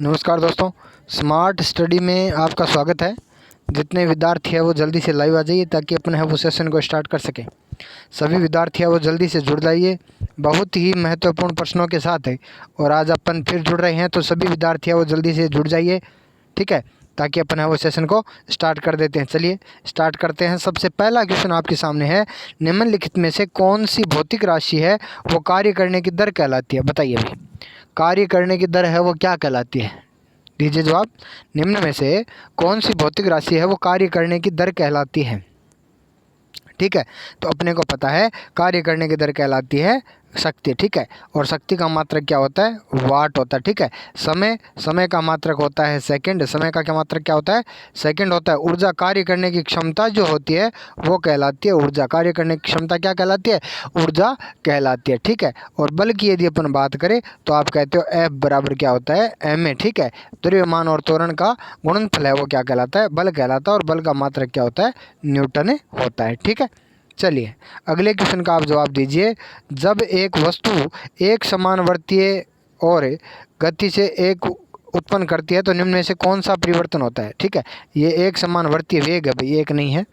नमस्कार दोस्तों, smart study में आपका स्वागत है। जितने विद्यार्थी हैं वो जल्दी से लाइव आ जाइए ताकि अपने वो सेशन को स्टार्ट कर सकें। सभी विद्यार्थी हैं वो जल्दी से जुड़ जाइए, बहुत ही महत्वपूर्ण प्रश्नों के साथ है। और आज अपन फिर जुड़ रहे हैं तो सभी विद्यार्थी हैं वो जल्दी से जुड़ जाइए, ठीक है, ताकि अपन है वो सेशन को स्टार्ट कर देते हैं। चलिए स्टार्ट करते हैं। सबसे पहला क्वेश्चन आपके सामने है, निम्नलिखित में से कौन सी भौतिक राशि है वो कार्य करने की दर कहलाती है? बताइए भाई, कार्य करने की दर है वो क्या कहलाती है? दीजिए जवाब। निम्न में से कौन सी भौतिक राशि है वो कार्य करने की दर कहलाती है? ठीक है, तो अपने को पता है कार्य करने की दर कहलाती है शक्ति, ठीक है। और शक्ति का मात्रक क्या होता है? वाट होता है, ठीक है। समय का मात्रक होता है सेकंड, समय का क्या मात्रक क्या होता है? सेकंड होता है। ऊर्जा, कार्य करने की क्षमता जो होती है वो कहलाती है ऊर्जा। कार्य करने की क्षमता क्या कहलाती है? ऊर्जा कहलाती है, ठीक है। और बल की यदि अपन बात करें तो आप कहते हो F बराबर क्या होता है? ma, ठीक है। द्रव्यमान और त्वरण का गुणनफल है वो क्या कहलाता है? बल कहलाता है। और बल का मात्रक क्या होता है? न्यूटन होता है, ठीक है। चलिए अगले क्वेश्चन का आप जवाब दीजिए। जब एक वस्तु एक समानुवर्तीय और गति से एक उत्पन्न करती है तो निम्न में से कौन सा परिवर्तन होता है? ठीक है, ये एक समानुवर्तीय वेग है भाई, एक नहीं है।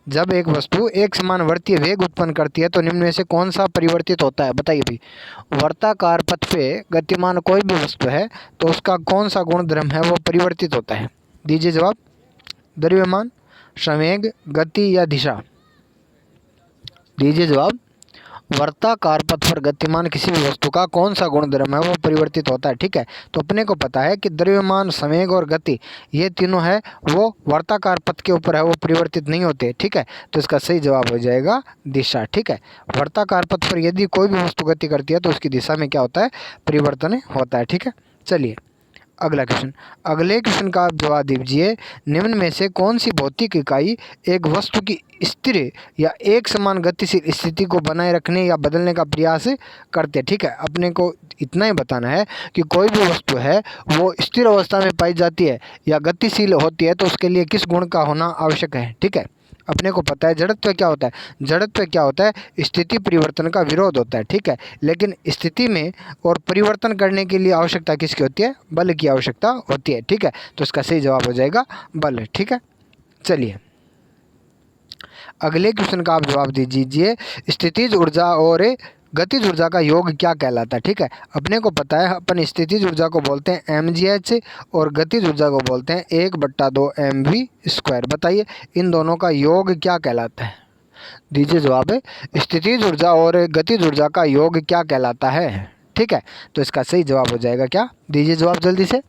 जब एक वस्तु एक समानुवर्तीय वेग उत्पन्न करती है तो निम्न में से कौन सा परिवर्तित होता है? बताइए भाई। वर्ताकार पथ पे गतिमान कोई भी वस्तु है तो उसका कौन सा गुणधर्म है वो परिवर्तित होता है? दीजिए जवाब। द्रव्यमान, संवेग, गति या दिशा? दीजिए जवाब। वर्ताकार पथ पर गतिमान किसी भी वस्तु का कौन सा गुणधर्म है वो परिवर्तित होता है, ठीक है। तो अपने को पता है कि द्रव्यमान, संवेग और गति ये तीनों है वो वर्ताकार पथ के ऊपर है वो परिवर्तित नहीं होते, ठीक है। तो इसका सही जवाब हो जाएगा दिशा, ठीक है। वर्ताकार पथ पर यदि कोई भी वस्तु गति करती है तो उसकी दिशा में क्या होता है? परिवर्तन होता है, ठीक है। चलिए अगला क्वेश्चन। अगले क्वेश्चन का आप जवाब दीजिए। निम्न में से कौन सी भौतिक इकाई एक वस्तु की स्थिर या एक समान गतिशील स्थिति को बनाए रखने या बदलने का प्रयास करते हैं? ठीक है, अपने को इतना ही बताना है कि कोई भी वस्तु है वो स्थिर अवस्था में पाई जाती है या गतिशील होती है तो उसके लिए किस गुण का होना आवश्यक है? ठीक है, अपने को पता है जड़त्व क्या होता है? जड़त्व क्या होता है? स्थिति परिवर्तन का विरोध होता है, ठीक है। लेकिन स्थिति में और परिवर्तन करने के लिए आवश्यकता किसकी होती है? बल की आवश्यकता होती है, ठीक है। तो इसका सही जवाब हो जाएगा बल, ठीक है। चलिए अगले क्वेश्चन का आप जवाब दीजिए। स्थितिज ऊर्जा और गतिज ऊर्जा का योग क्या कहलाता है? ठीक है, अपने को पता है अपन स्थितिज ऊर्जा को बोलते हैं mgh और गतिज ऊर्जा को बोलते हैं 1/2 mv²। बताइए इन दोनों का योग क्या कहलाता है? दीजिए जवाब। स्थितिज ऊर्जा और गतिज ऊर्जा का योग क्या कहलाता है? ठीक है, तो इसका सही जवाब हो जाएगा क्या? दीजिए जवाब जल्दी से।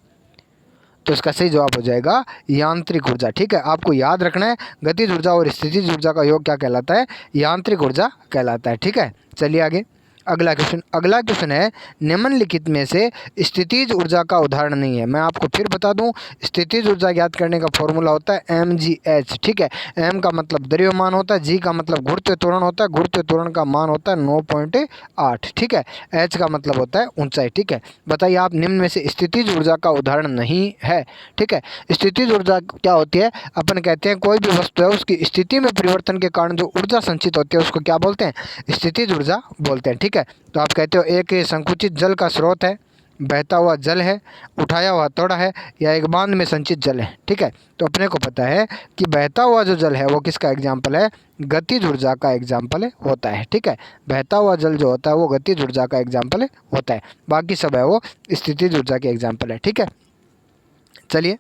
तो इसका सही जवाब हो जाएगा यांत्रिक ऊर्जा, ठीक है। आपको याद रखना है गतिज ऊर्जा और स्थितिज ऊर्जा का योग क्या कहलाता है? यांत्रिक ऊर्जा कहलाता है, ठीक है। चलिए आगे अगला क्वेश्चन है, निम्नलिखित में से स्थितिज ऊर्जा का उदाहरण नहीं है। मैं आपको फिर बता दूं, स्थितिज ऊर्जा ज्ञात करने का फॉर्मूला होता है mgh, ठीक है। m का मतलब द्रव्यमान होता है, g का मतलब गुरुत्व त्वरण होता है, गुरुत्व त्वरण का मान होता है 9.8, ठीक है। h का मतलब होता है ऊंचाई, ठीक है। बताइए आप निम्न में से स्थितिज ऊर्जा का उदाहरण नहीं है, ठीक है। स्थितिज ऊर्जा क्या होती है? अपन कहते हैं कोई भी वस्तु है उसकी स्थिति में परिवर्तन के कारण जो ऊर्जा संचित होती है उसको क्या बोलते हैं? स्थितिज ऊर्जा बोलते हैं, ठीक है। तो आप कहते हो एक संकुचित जल का स्रोत है, बहता हुआ जल है, उठाया हुआ थोड़ा है या एक बांध में संचित जल है, ठीक है। तो अपने को पता है कि बहता हुआ जो जल है वो किसका एग्जाम्पल है? गतिज ऊर्जा का एग्जाम्पल होता है, ठीक है। बहता हुआ जल जो होता है वो गतिज ऊर्जा का एग्जाम्पल होता है, बाकी सब है वो स्थितिज ऊर्जा के एग्जाम्पल है, ठीक है। चलिए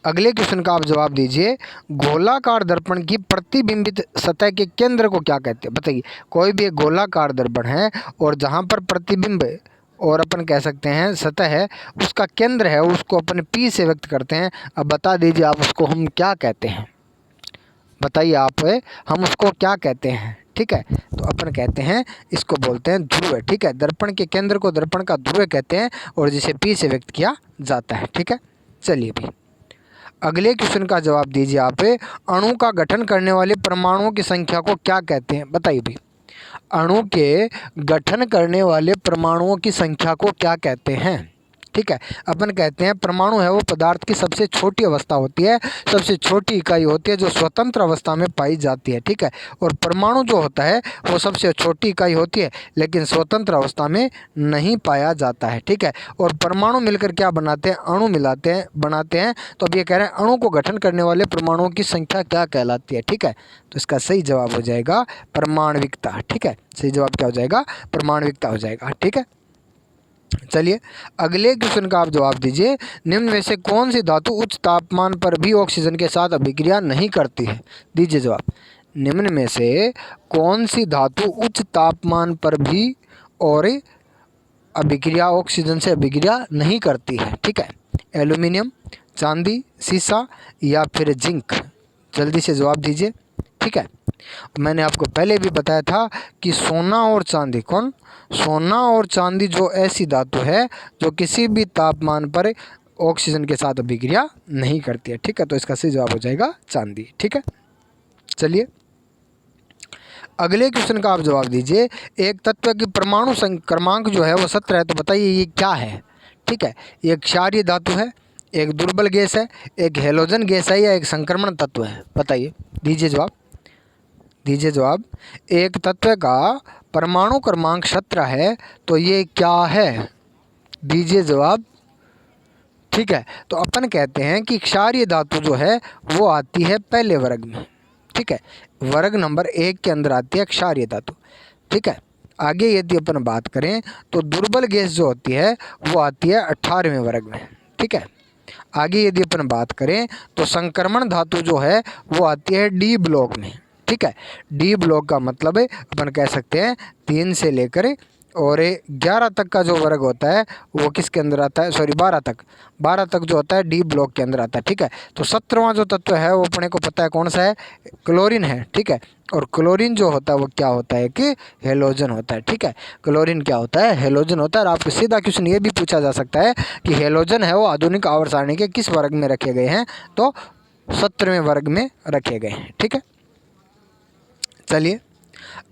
अगले क्वेश्चन का आप जवाब दीजिए। गोलाकार दर्पण की प्रतिबिंबित सतह के केंद्र को क्या कहते हैं? बताइए। कोई भी एक गोलाकार दर्पण है और जहाँ पर प्रतिबिंब और अपन कह सकते हैं सतह है उसका केंद्र है उसको अपन P से व्यक्त करते हैं। अब बता दीजिए आप उसको हम क्या कहते हैं? बताइए आप, हम उसको क्या कहते हैं? ठीक है, तो अपन कहते हैं इसको बोलते हैं ध्रुव, ठीक है। दर्पण के केंद्र को दर्पण का ध्रुव कहते हैं और जिसे P से व्यक्त किया जाता है, ठीक है। चलिए भी अगले क्वेश्चन का जवाब दीजिए आप। अणु का गठन करने वाले परमाणुओं की संख्या को क्या कहते हैं? बताइए भी। अणु के गठन करने वाले परमाणुओं की संख्या को क्या कहते हैं? ठीक है। अपन कहते हैं परमाणु है वो पदार्थ की सबसे छोटी अवस्था होती है, सबसे छोटी इकाई होती है जो स्वतंत्र अवस्था में पाई जाती है, ठीक है। और परमाणु जो होता है वो सबसे छोटी इकाई होती है लेकिन स्वतंत्र अवस्था में नहीं पाया जाता है, ठीक है। और परमाणु मिलकर क्या बनाते हैं, अणु मिलाते हैं, बनाते हैं। तो अब ये कह रहे हैं अणु को गठन करने वाले परमाणुओं की संख्या क्या कहलाती है, ठीक है। तो इसका सही जवाब हो जाएगा परमाणविकता, ठीक है। सही जवाब क्या हो जाएगा, परमाणविकता हो जाएगा, ठीक है। चलिए अगले क्वेश्चन का आप जवाब दीजिए। निम्न में से कौन सी धातु उच्च तापमान पर भी ऑक्सीजन के साथ अभिक्रिया नहीं करती है, दीजिए जवाब। निम्न में से कौन सी धातु उच्च तापमान पर भी और अभिक्रिया ऑक्सीजन से अभिक्रिया नहीं करती है, ठीक है। एल्यूमिनियम, चांदी, सीसा या फिर जिंक, जल्दी से जवाब दीजिए, ठीक है। मैंने आपको पहले भी बताया था कि सोना और चांदी, कौन, सोना और चांदी जो ऐसी धातु है जो किसी भी तापमान पर ऑक्सीजन के साथ अभिक्रिया नहीं करती है, ठीक है। तो इसका सही जवाब हो जाएगा चांदी, ठीक है। चलिए अगले क्वेश्चन का आप जवाब दीजिए। एक तत्व की परमाणु क्रमांक जो है वो 17 है, तो बताइए ये क्या है, ठीक है। एक क्षारीय धातु है, एक दुर्बल गैस है, एक हैलोजन गैस है या एक संक्रमण तत्व है, बताइए, दीजिए जवाब, दीजिए जवाब। एक तत्व का परमाणु क्रमांक 17 है तो ये क्या है, दीजिए जवाब, ठीक है। तो अपन कहते हैं कि क्षारीय धातु जो है वो आती है पहले वर्ग में, ठीक है। वर्ग नंबर 1 के अंदर आती है क्षारीय धातु, ठीक है। आगे यदि अपन बात करें तो दुर्बल गैस जो होती है वो आती है 18वें वर्ग में, ठीक है। आगे यदि अपन बात करें तो संक्रमण धातु जो है वो आती है डी ब्लॉक में, ठीक है। डी ब्लॉक का मतलब है अपन कह सकते हैं 3 से लेकर और 11 तक का जो वर्ग होता है वो किसके अंदर आता है, सॉरी 12 तक जो होता है डी ब्लॉक के अंदर आता है, ठीक है। तो 17वां जो तत्व है वो अपने को पता है कौन सा है, क्लोरीन है, ठीक है। और क्लोरीन जो होता है वो क्या होता है कि हैलोजन होता है, ठीक है। क्लोरीन क्या होता है, हैलोजन होता है। और आपको सीधा क्वेश्चन ये भी पूछा जा सकता है कि हैलोजन है वो आधुनिक आवर्त सारणी के किस वर्ग में रखे गए हैं, तो 17वें वर्ग में रखे गए हैं, ठीक है। चलिए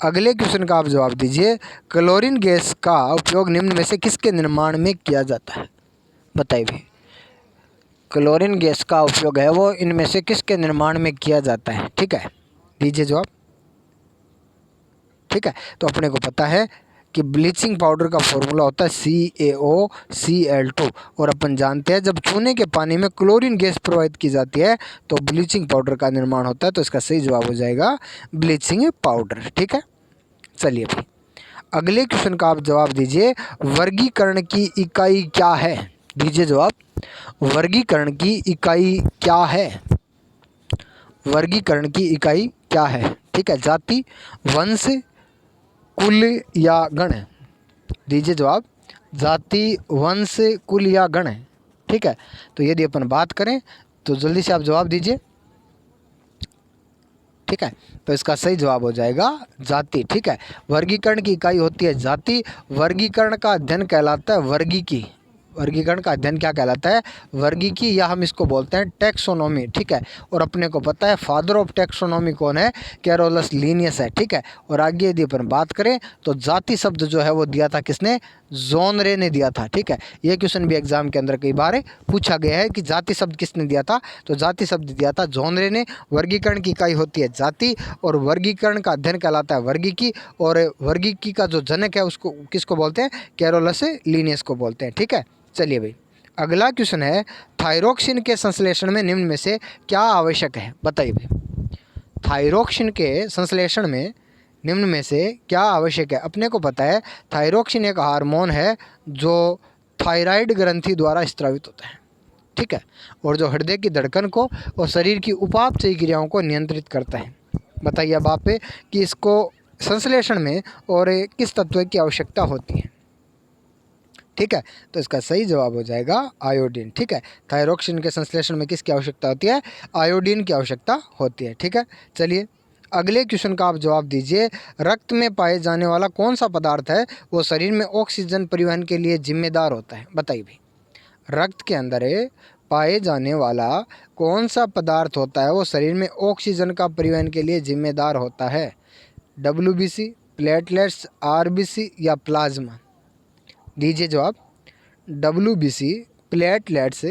अगले क्वेश्चन का आप जवाब दीजिए। क्लोरीन गैस का उपयोग निम्न में से किसके निर्माण में किया जाता है, बताइए भी। क्लोरीन गैस का उपयोग है वो इनमें से किसके निर्माण में किया जाता है, ठीक है, दीजिए जवाब, ठीक है। तो अपने को पता है कि ब्लीचिंग पाउडर का फॉर्मूला होता है CaOCl2 और अपन जानते हैं जब चूने के पानी में क्लोरीन गैस प्रवाहित की जाती है तो ब्लीचिंग पाउडर का निर्माण होता है। तो इसका सही जवाब हो जाएगा ब्लीचिंग पाउडर, ठीक है। चलिए भाई अगले क्वेश्चन का आप जवाब दीजिए। वर्गीकरण की इकाई क्या है, दीजिए जवाब। वर्गीकरण की इकाई क्या है, वर्गीकरण की इकाई क्या है, ठीक है। जाति, वंश, कुल या गण, दीजिए जवाब। जाति, वंश, कुल या गण, ठीक है। तो यदि अपन बात करें तो जल्दी से आप जवाब दीजिए, ठीक है। तो इसका सही जवाब हो जाएगा जाति, ठीक है। वर्गीकरण की इकाई होती है जाति। वर्गीकरण का अध्ययन कहलाता है वर्गीकी। वर्गीकरण का अध्ययन क्या कहलाता है, वर्गीकी, या हम इसको बोलते हैं टैक्सोनॉमी, ठीक है। और अपने को पता है फादर ऑफ टैक्सोनॉमी कौन है, कैरोलस लीनियस है, ठीक है। और आगे यदि अपन बात करें तो जाति शब्द जो है वो दिया था किसने, जॉन रे ने दिया था, ठीक है। ये क्वेश्चन भी एग्जाम के अंदर कई बार पूछा गया है कि जाति शब्द किसने दिया था, तो जाति शब्द दिया था जॉन रे ने। वर्गीकरण की इकाई होती है जाति और वर्गीकरण का अध्ययन कहलाता है वर्गीकी। और वर्गीकी का जो जनक है उसको किसको बोलते हैं, कैरोलस लीनियस को बोलते हैं, ठीक है। चलिए भाई अगला क्वेश्चन है थायरोक्सिन के संश्लेषण में निम्न में से क्या आवश्यक है, बताइए भाई। थायरोक्सिन के संश्लेषण में निम्न में से क्या आवश्यक है। अपने को पता है थायरोक्सिन एक हार्मोन है जो थायराइड ग्रंथि द्वारा स्रावित होता है, ठीक है। और जो हृदय की धड़कन को और शरीर की उपापचयी क्रियाओं को नियंत्रित करता है। बताइए अब आप कि इसको संश्लेषण में और किस तत्व की आवश्यकता होती है, ठीक है। तो इसका सही जवाब हो जाएगा आयोडीन, ठीक है। थायरोक्सिन के संश्लेषण में किसकी आवश्यकता होती है, आयोडीन की आवश्यकता होती है, ठीक है। चलिए अगले क्वेश्चन का आप जवाब दीजिए। रक्त में पाए जाने वाला कौन सा पदार्थ है वो शरीर में ऑक्सीजन परिवहन के लिए जिम्मेदार होता है, बताइए भाई। रक्त के अंदर पाए जाने वाला कौन सा पदार्थ होता है वो शरीर में ऑक्सीजन का परिवहन के लिए जिम्मेदार होता है, WBC, प्लेटलेट्स, RBC या प्लाज्मा, दीजिए जवाब। WBC, प्लेटलेट्स,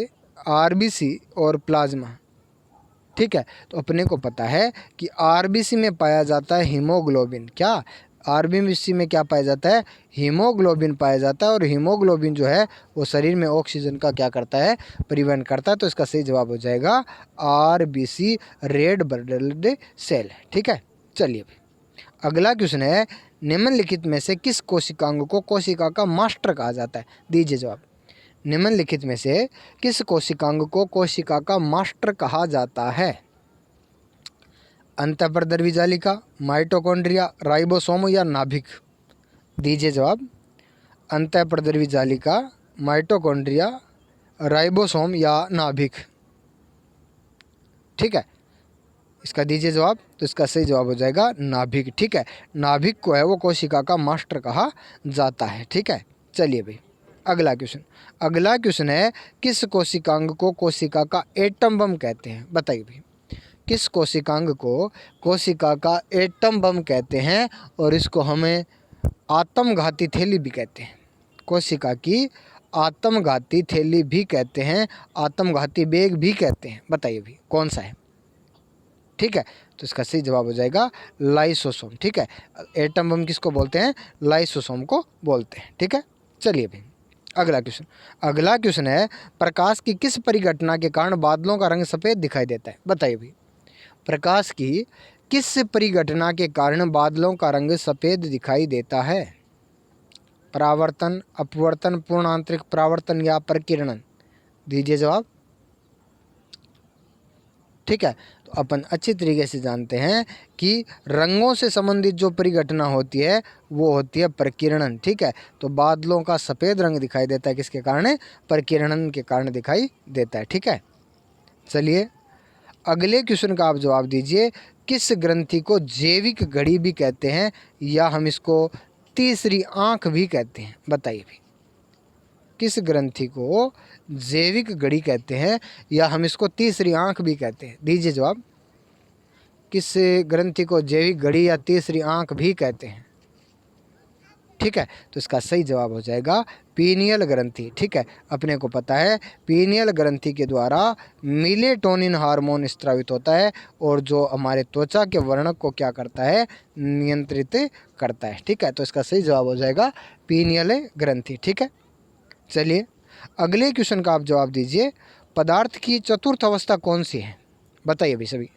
RBC और प्लाज्मा। ठीक है, तो अपने को पता है कि RBC में पाया जाता है हीमोग्लोबिन। क्या RBC में क्या पाया जाता है? हीमोग्लोबिन पाया जाता है। और हीमोग्लोबिन जो है वो शरीर में ऑक्सीजन का क्या करता है? परिवहन करता है। तो इसका सही जवाब हो जाएगा RBC, रेड ब्लड सेल। ठीक है, चलिए अगला क्वेश्चन है, निम्नलिखित में से किस कोशिकांग को कोशिका का मास्टर कहा जाता है? दीजिए जवाब। निम्नलिखित में से किस कोशिकांग को कोशिका का मास्टर कहा जाता है? अंतःपरद्रवी जालिका, माइटोकॉन्ड्रिया, राइबोसोम या नाभिक? दीजिए जवाब। अंतःपरद्रवी जालिका, माइटोकॉन्ड्रिया, राइबोसोम या नाभिक? ठीक है, इसका दीजिए जवाब। तो इसका सही जवाब हो जाएगा नाभिक। ठीक है, नाभिक को है वो कोशिका का मास्टर कहा जाता है। ठीक है, चलिए भाई अगला क्वेश्चन है, किस कोशिकांग को कोशिका का एटम बम कहते हैं? बताइए भाई, किस कोशिकांग को कोशिका का एटम बम कहते हैं? और इसको हमें आत्मघाती थैली भी कहते हैं। कोशिका की आत्मघाती थैली भी कहते हैं, आत्मघाती बैग भी कहते हैं। बताइए भाई कौन सा है? ठीक है, तो इसका सही जवाब हो जाएगा लाइसोसोम। ठीक है, एटम बम किसको बोलते हैं? लाइसोसोम को बोलते हैं। ठीक है, चलिए भाई अगला क्वेश्चन है, प्रकाश की किस परिघटना के कारण बादलों का रंग सफ़ेद दिखाई देता है? बताइए भाई, प्रकाश की किस परिघटना के कारण बादलों का रंग सफ़ेद दिखाई देता है? परावर्तन, अपवर्तन, पूर्ण आंतरिक परावर्तन या प्रकीर्णन? दीजिए जवाब। ठीक है, तो अपन अच्छी तरीके से जानते हैं कि रंगों से संबंधित जो परिघटना होती है वो होती है प्रकीर्णन। ठीक है, तो बादलों का सफ़ेद रंग दिखाई देता है किसके कारण? प्रकीर्णन के कारण दिखाई देता है। ठीक है, चलिए अगले क्वेश्चन का आप जवाब दीजिए, किस ग्रंथि को जैविक घड़ी भी कहते हैं या हम इसको तीसरी आँख भी कहते हैं? बताइए भी, किस ग्रंथि को जैविक घड़ी कहते हैं या हम इसको तीसरी आँख भी कहते हैं? दीजिए जवाब। किस ग्रंथि को जैविक घड़ी या तीसरी आँख भी कहते हैं? ठीक है, तो इसका सही जवाब हो जाएगा पीनियल ग्रंथि। ठीक है, अपने को पता है पीनियल ग्रंथि के द्वारा मेलेटोनिन हार्मोन स्रावित होता है और जो हमारे त्वचा के वर्णक को क्या करता है? नियंत्रित करता है। ठीक है, तो इसका सही जवाब हो जाएगा पीनियल ग्रंथि। ठीक है, चलिए अगले क्वेश्चन का आप जवाब दीजिए, पदार्थ की चतुर्थ अवस्था कौन सी है? बताइए भी सभी,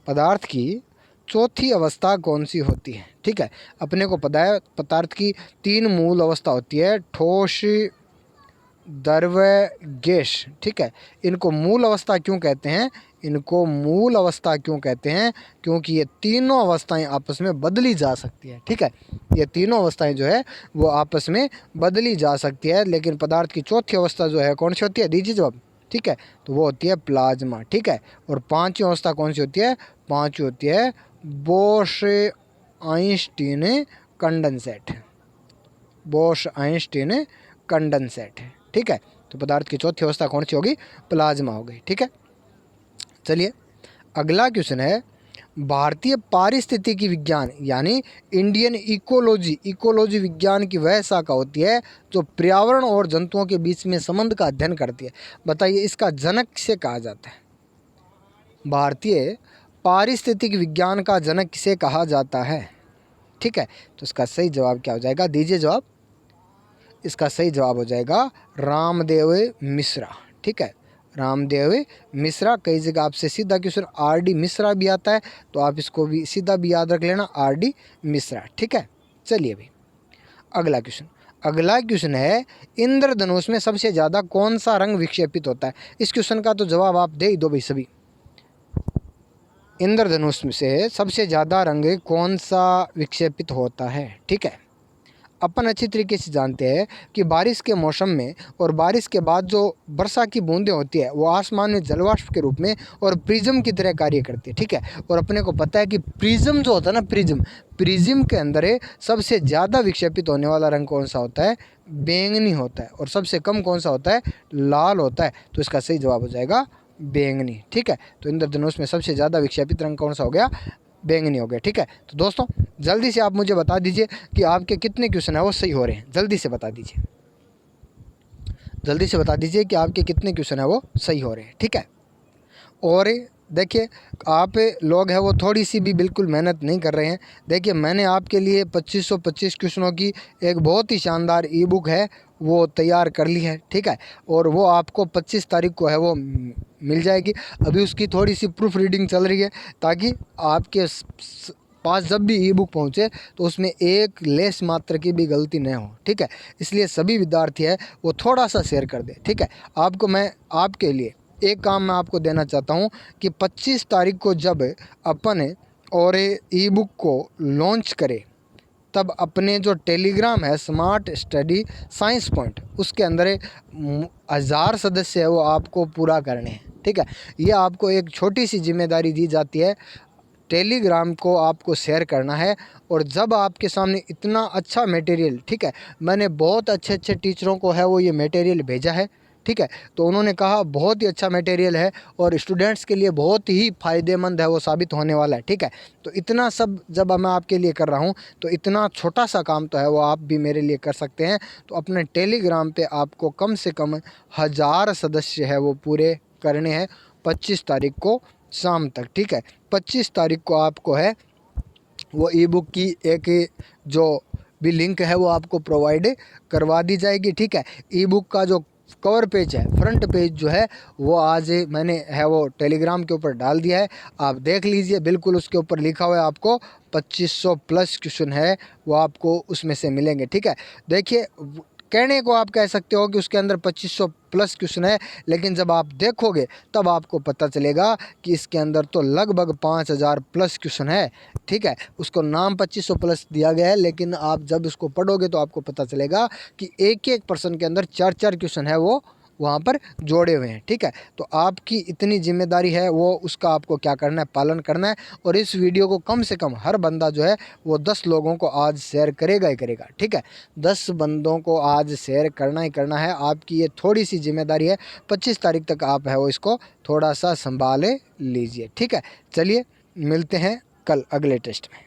पदार्थ की चौथी अवस्था कौन सी होती है? ठीक है, अपने को पता है पदार्थ की 3 मूल अवस्था होती है, ठोस, द्रव, गैस। ठीक है, इनको मूल अवस्था क्यों कहते हैं? इनको मूल अवस्था क्यों कहते हैं? क्योंकि ये तीनों अवस्थाएं आपस में बदली जा सकती है। ठीक है, ये तीनों अवस्थाएं जो है वो आपस में बदली जा सकती है, लेकिन पदार्थ की चौथी अवस्था जो है कौन सी होती है? दीजिए जवाब। ठीक है, तो वो होती है प्लाज्मा। ठीक है, और पांचवी अवस्था कौन सी होती है? पांचवी होती है बोश आइंस्टीन कंडेंसेट। बोश आइंस्टीन कंडेंसेट। ठीक है, तो पदार्थ की चौथी अवस्था कौन सी होगी? प्लाज्मा हो गई। ठीक है, चलिए अगला क्वेश्चन है, भारतीय पारिस्थितिकी विज्ञान यानी इंडियन इकोलॉजी विज्ञान की वह शाखा होती है जो पर्यावरण और जंतुओं के बीच में संबंध का अध्ययन करती है। बताइए इसका जनक किसे कहा जाता है? भारतीय पारिस्थितिकी विज्ञान का जनक किसे कहा जाता है? ठीक है, तो इसका सही जवाब क्या हो जाएगा? दीजिए जवाब। इसका सही जवाब हो जाएगा रामदेव मिश्रा। ठीक है, रामदेव मिश्रा। कई जगह आपसे सीधा क्वेश्चन RD मिश्रा भी आता है, तो आप इसको भी सीधा भी याद रख लेना, RD मिश्रा। ठीक है, चलिए भाई अगला क्वेश्चन है, इंद्रधनुष में सबसे ज़्यादा कौन सा रंग विक्षेपित होता है? इस क्वेश्चन का तो जवाब आप दे ही दो भाई सभी। इंद्रधनुष में से सबसे ज़्यादा रंग कौन सा विक्षेपित होता है? ठीक है, अपन अच्छी तरीके से जानते हैं कि बारिश के मौसम में और बारिश के बाद जो वर्षा की बूंदें होती है वो आसमान में जलवाष्प के रूप में और प्रिज्म की तरह कार्य करती है। ठीक है, और अपने को पता है कि प्रिज्म जो होता है ना, प्रिज्म के अंदर सबसे ज़्यादा विक्षेपित होने वाला रंग कौन सा होता है? बैंगनी होता है। और सबसे कम कौन सा होता है? लाल होता है। तो इसका सही जवाब हो जाएगा बैंगनी। ठीक है, तो इंद्रधनुष में सबसे ज़्यादा विक्षेपित रंग कौन सा हो गया? बैंगनी हो गया। ठीक है, तो दोस्तों जल्दी से आप मुझे बता दीजिए कि आपके कितने क्वेश्चन है वो सही हो रहे हैं, जल्दी से बता दीजिए। जल्दी से बता दीजिए कि आपके कितने क्वेश्चन है वो सही हो रहे हैं, ठीक है। और देखिए आप लोग हैं वो थोड़ी सी भी बिल्कुल मेहनत नहीं कर रहे हैं। देखिए मैंने आपके लिए 2525 क्वेश्चनों की एक बहुत ही शानदार ई बुक है वो तैयार कर ली है, ठीक है। और वो आपको 25 तारीख को है वो मिल जाएगी। अभी उसकी थोड़ी सी प्रूफ रीडिंग चल रही है ताकि आपके पास जब भी ई बुक पहुँचे तो उसमें एक लेस मात्र की भी गलती न हो, ठीक है। इसलिए सभी विद्यार्थी है वो थोड़ा सा शेयर कर दें, ठीक है। आपको मैं आपके लिए एक काम मैं आपको देना चाहता हूँ कि 25 तारीख को जब अपन और ई बुक को लॉन्च करें तब अपने जो टेलीग्राम है स्मार्ट स्टडी साइंस पॉइंट उसके अंदर 1000 सदस्य है वो आपको पूरा करने हैं, ठीक है। ये आपको एक छोटी सी जिम्मेदारी दी जाती है, टेलीग्राम को आपको शेयर करना है। और जब आपके सामने इतना अच्छा मटेरियल, ठीक है, मैंने बहुत अच्छे अच्छे टीचरों को है वो ये मटेरियल भेजा है, ठीक है। तो उन्होंने कहा बहुत ही अच्छा मटेरियल है और स्टूडेंट्स के लिए बहुत ही फ़ायदेमंद है वो साबित होने वाला है, ठीक है। तो इतना सब जब मैं आपके लिए कर रहा हूँ तो इतना छोटा सा काम तो है वो आप भी मेरे लिए कर सकते हैं। तो अपने टेलीग्राम पे आपको कम से कम 1000 सदस्य है वो पूरे करने हैं 25 तारीख को शाम तक, ठीक है। 25 तारीख को आपको है वो ई बुक की एक जो भी लिंक है वो आपको प्रोवाइड करवा दी जाएगी, ठीक है। ई बुक का जो कवर पेज है, फ्रंट पेज जो है वो आज मैंने है वो टेलीग्राम के ऊपर डाल दिया है, आप देख लीजिए। बिल्कुल उसके ऊपर लिखा हुआ है आपको 2500 प्लस क्वेश्चन है वो आपको उसमें से मिलेंगे, ठीक है। देखिए कहने को आप कह सकते हो कि उसके अंदर 2500 प्लस क्वेश्चन है, लेकिन जब आप देखोगे तब आपको पता चलेगा कि इसके अंदर तो लगभग 5000 प्लस क्वेश्चन है, ठीक है। उसको नाम 2500 प्लस दिया गया है, लेकिन आप जब इसको पढ़ोगे तो आपको पता चलेगा कि एक एक पर्सन के अंदर 4-4 क्वेश्चन है वो वहाँ पर जोड़े हुए हैं, ठीक है। तो आपकी इतनी जिम्मेदारी है वो उसका आपको क्या करना है, पालन करना है। और इस वीडियो को कम से कम हर बंदा जो है वो 10 लोगों को आज शेयर करेगा ही करेगा, ठीक है। 10 बंदों को आज शेयर करना ही करना है। आपकी ये थोड़ी सी जिम्मेदारी है, 25 तारीख तक आप है वो इसको थोड़ा सा संभाले लीजिए, ठीक है। चलिए मिलते हैं कल अगले टेस्ट में।